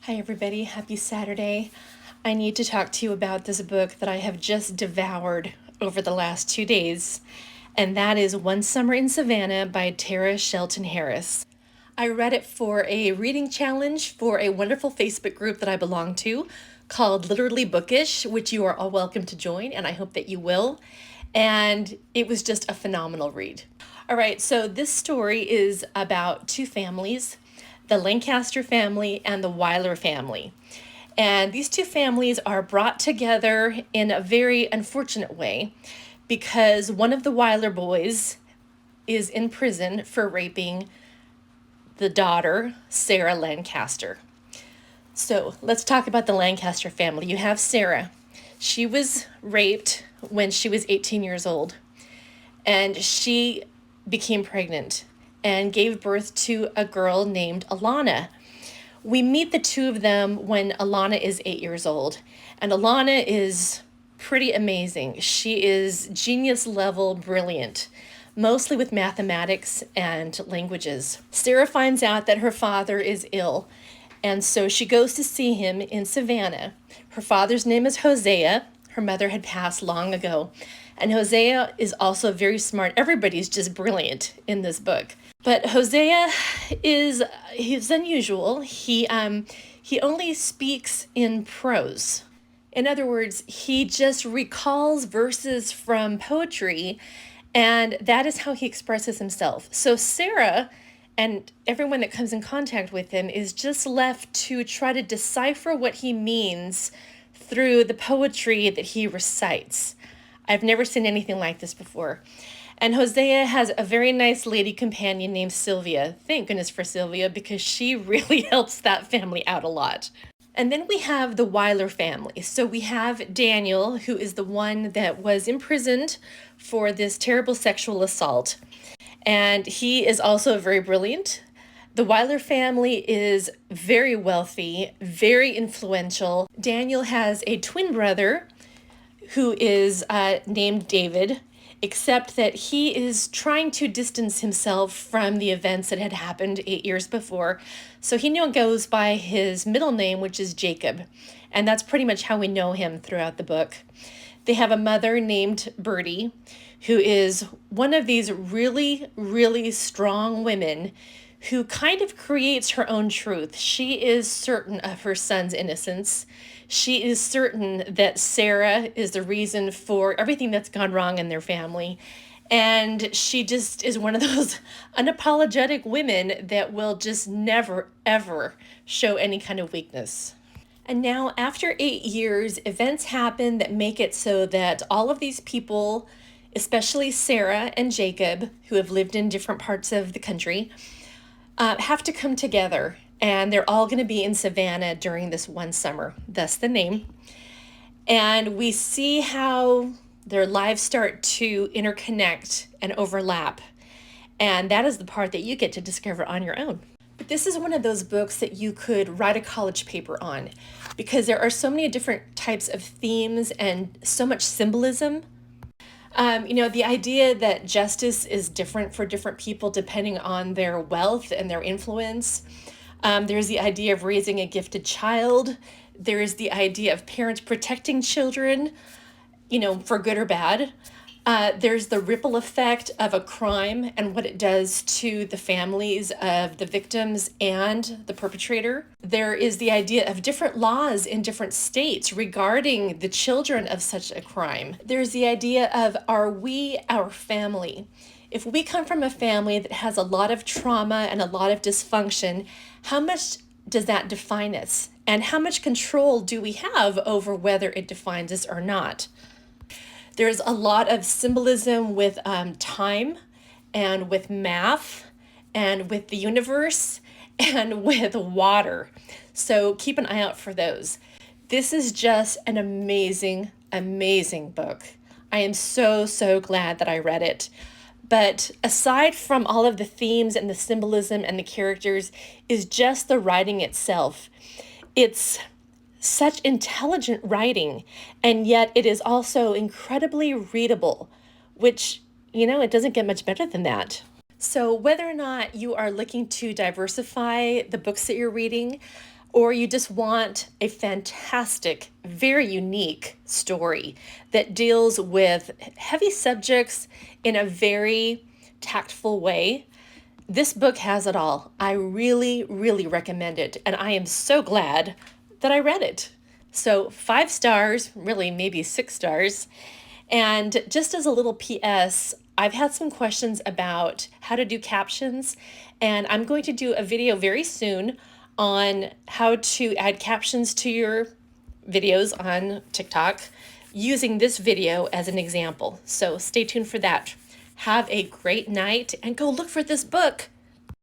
Hi everybody, happy Saturday. I need to talk to you about this book that I have just devoured over the last 2 days, and that is One Summer in Savannah by Tara Shelton Harris. I read it for a reading challenge for a wonderful Facebook group that I belong to called Literally Bookish, which you are all welcome to join, and I hope that you will. And it was just a phenomenal read. All right, so this story is about two families, the Lancaster family and the Weiler family. And these two families are brought together in a very unfortunate way because one of the Weiler boys is in prison for raping the daughter, Sarah Lancaster. So let's talk about the Lancaster family. You have Sarah. She was raped when she was 18 years old, and she became pregnant and gave birth to a girl named Alana. We meet the two of them when Alana is 8 years old, and Alana is pretty amazing. She is genius level brilliant, mostly with mathematics and languages. Sarah finds out that her father is ill, and so she goes to see him in Savannah. Her father's name is Hosea. Her mother had passed long ago. And Hosea is also very smart. Everybody's just brilliant in this book. But Hosea he's unusual. He only speaks in prose. In other words, he just recalls verses from poetry, and that is how he expresses himself. So Sarah and everyone that comes in contact with him is just left to try to decipher what he means through the poetry that he recites. I've never seen anything like this before. And Hosea has a very nice lady companion named Sylvia. Thank goodness for Sylvia, because she really helps that family out a lot. And then we have the Weiler family. So we have Daniel, who is the one that was imprisoned for this terrible sexual assault. And he is also very brilliant. The Weiler family is very wealthy, very influential. Daniel has a twin brother who is named David, except that he is trying to distance himself from the events that had happened 8 years before. So he now goes by his middle name, which is Jacob. And that's pretty much how we know him throughout the book. They have a mother named Bertie, who is one of these really, really strong women who kind of creates her own truth. She is certain of her son's innocence. She is certain that Sarah is the reason for everything that's gone wrong in their family. And she just is one of those unapologetic women that will just never, ever show any kind of weakness. And now, after 8 years, events happen that make it so that all of these people, especially Sarah and Jacob, who have lived in different parts of the country, have to come together. And they're all going to be in Savannah during this one summer, thus the name. And we see how their lives start to interconnect and overlap. And that is the part that you get to discover on your own. But this is one of those books that you could write a college paper on, because there are so many different types of themes and so much symbolism. The idea that justice is different for different people depending on their wealth and their influence. There's the idea of raising a gifted child. There's the idea of parents protecting children, for good or bad. There's the ripple effect of a crime and what it does to the families of the victims and the perpetrator. There is the idea of different laws in different states regarding the children of such a crime. There's the idea of, are we our family? If we come from a family that has a lot of trauma and a lot of dysfunction, how much does that define us? And how much control do we have over whether it defines us or not? There's a lot of symbolism with time and with math and with the universe and with water. So keep an eye out for those. This is just an amazing, amazing book. I am so, so glad that I read it. But aside from all of the themes and the symbolism and the characters is just the writing itself. It's such intelligent writing, and yet it is also incredibly readable, which, it doesn't get much better than that. So whether or not you are looking to diversify the books that you're reading, or you just want a fantastic, very unique story that deals with heavy subjects in a very tactful way, this book has it all. I really, really recommend it. And I am so glad that I read it. So, 5 stars, really maybe 6 stars. And just as a little PS, I've had some questions about how to do captions, and I'm going to do a video very soon on how to add captions to your videos on TikTok using this video as an example. So stay tuned for that. Have a great night and go look for this book.